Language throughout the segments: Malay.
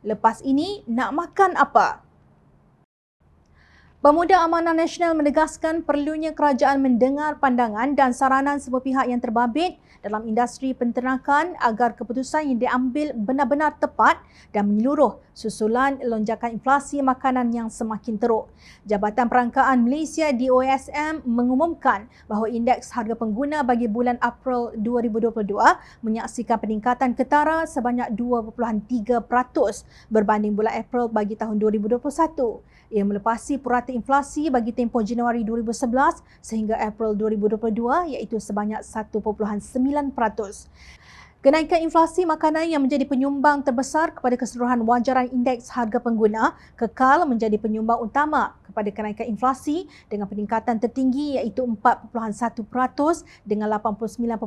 Lepas ini nak makan apa? Pemuda Amanah Nasional menegaskan perlunya kerajaan mendengar pandangan dan saranan semua pihak yang terbabit dalam industri penternakan agar keputusan yang diambil benar-benar tepat dan menyeluruh susulan lonjakan inflasi makanan yang semakin teruk. Jabatan Perangkaan Malaysia DOSM mengumumkan bahawa indeks harga pengguna bagi bulan April 2022 menyaksikan peningkatan ketara sebanyak 2.3% berbanding bulan April bagi tahun 2021. Ia melepasi purata inflasi bagi tempoh Januari 2011 sehingga April 2022 iaitu sebanyak 1.9%. Kenaikan inflasi makanan yang menjadi penyumbang terbesar kepada keseluruhan wajaran indeks harga pengguna kekal menjadi penyumbang utama kepada kenaikan inflasi dengan peningkatan tertinggi iaitu 4.1% dengan 89.1%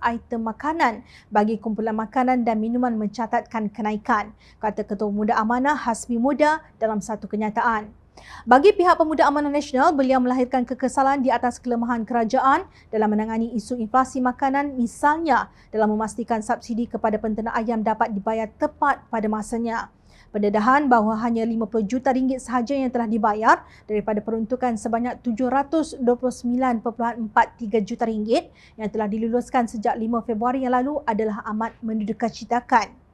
item makanan bagi kumpulan makanan dan minuman mencatatkan kenaikan, kata Ketua Pemuda Amanah Hasbi Muda dalam satu kenyataan. Bagi pihak Pemuda Amanah Nasional, beliau melahirkan kekesalan di atas kelemahan kerajaan dalam menangani isu inflasi makanan, misalnya dalam memastikan subsidi kepada penternak ayam dapat dibayar tepat pada masanya. Pendedahan bahawa hanya 50 juta ringgit sahaja yang telah dibayar daripada peruntukan sebanyak 729.43 juta ringgit yang telah diluluskan sejak 5 Februari yang lalu adalah amat mendukacitakan.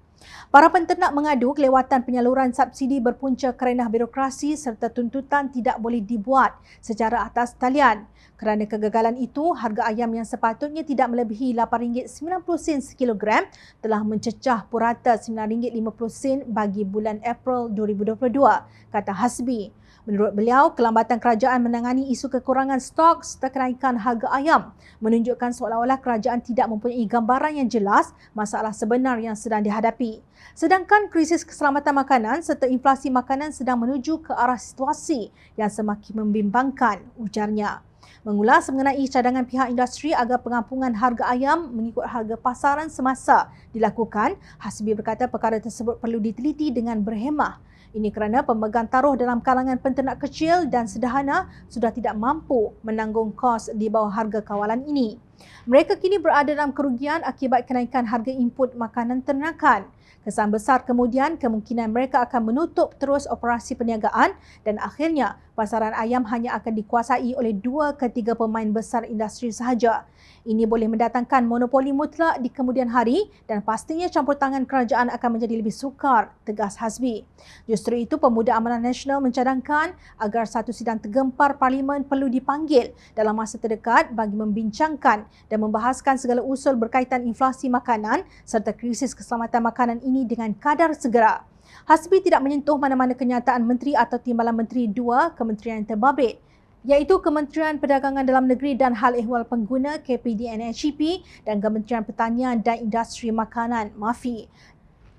Para penternak mengadu kelewatan penyaluran subsidi berpunca kerana birokrasi serta tuntutan tidak boleh dibuat secara atas talian. Kerana kegagalan itu, harga ayam yang sepatutnya tidak melebihi RM8.90 sekilogram telah mencecah purata RM9.50 bagi bulan April 2022, kata Hasbi. Menurut beliau, kelambatan kerajaan menangani isu kekurangan stok serta kenaikan harga ayam menunjukkan seolah-olah kerajaan tidak mempunyai gambaran yang jelas masalah sebenar yang sedang dihadapi. Sedangkan krisis keselamatan makanan serta inflasi makanan sedang menuju ke arah situasi yang semakin membimbangkan, ujarnya. Mengulas mengenai cadangan pihak industri agar pengampungan harga ayam mengikut harga pasaran semasa dilakukan, Hasbi berkata perkara tersebut perlu diteliti dengan berhemah. Ini kerana pemegang taruh dalam kalangan penternak kecil dan sederhana sudah tidak mampu menanggung kos di bawah harga kawalan ini. Mereka kini berada dalam kerugian akibat kenaikan harga input makanan ternakan. Kesan besar kemudian kemungkinan mereka akan menutup terus operasi perniagaan dan akhirnya pasaran ayam hanya akan dikuasai oleh 2 ke 3 pemain besar industri sahaja. Ini boleh mendatangkan monopoli mutlak di kemudian hari dan pastinya campur tangan kerajaan akan menjadi lebih sukar, tegas Hasbi. Justru itu, Pemuda Amanah Nasional mencadangkan agar satu sidang tergempar Parlimen perlu dipanggil dalam masa terdekat bagi membincangkan dan membahaskan segala usul berkaitan inflasi makanan serta krisis keselamatan makanan ini dengan kadar segera. Hasbi tidak menyentuh mana-mana kenyataan menteri atau timbalan menteri dua kementerian yang terbabit, iaitu Kementerian Perdagangan Dalam Negeri dan Hal Ehwal Pengguna KPDNHEP dan Kementerian Pertanian dan Industri Makanan MAFI.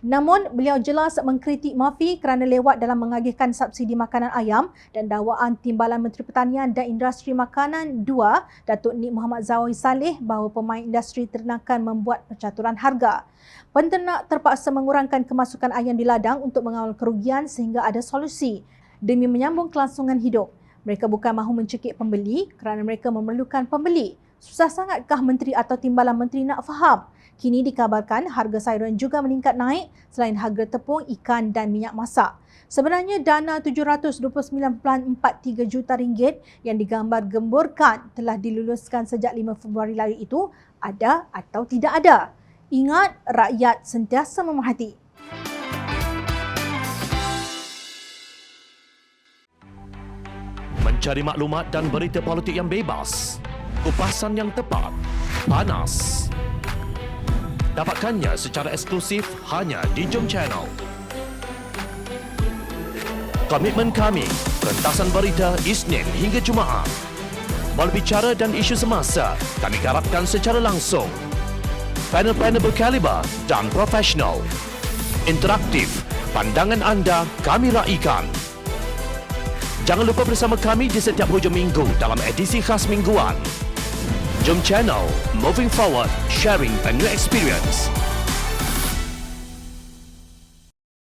Namun, beliau jelas mengkritik MAFI kerana lewat dalam mengagihkan subsidi makanan ayam dan dakwaan Timbalan Menteri Pertanian dan Industri Makanan 2, Datuk Nik Muhammad Zawi Saleh bahawa pemain industri ternakan membuat percaturan harga. Penternak terpaksa mengurangkan kemasukan ayam di ladang untuk mengawal kerugian sehingga ada solusi demi menyambung kelangsungan hidup. Mereka bukan mahu mencekik pembeli kerana mereka memerlukan pembeli. Susah sangatkah menteri atau timbalan menteri nak faham? Kini dikabarkan harga sayuran juga meningkat naik selain harga tepung, ikan dan minyak masak. Sebenarnya dana RM729.43 juta yang digambar-gemburkan telah diluluskan sejak 5 Februari lalu itu ada atau tidak ada? Ingat, rakyat sentiasa memerhati. Mencari maklumat dan berita politik yang bebas, kupasan yang tepat, panas. Dapatkannya secara eksklusif hanya di Jom Channel. Komitmen kami, pentasan berita Isnin hingga Jumaat. Berbicara dan isu semasa, kami garapkan secara langsung. Panel-panel berkaliber dan profesional. Interaktif, pandangan anda kami raikan. Jangan lupa bersama kami di setiap hujung minggu dalam edisi khas mingguan. Jom Channel, moving forward, sharing a new experience.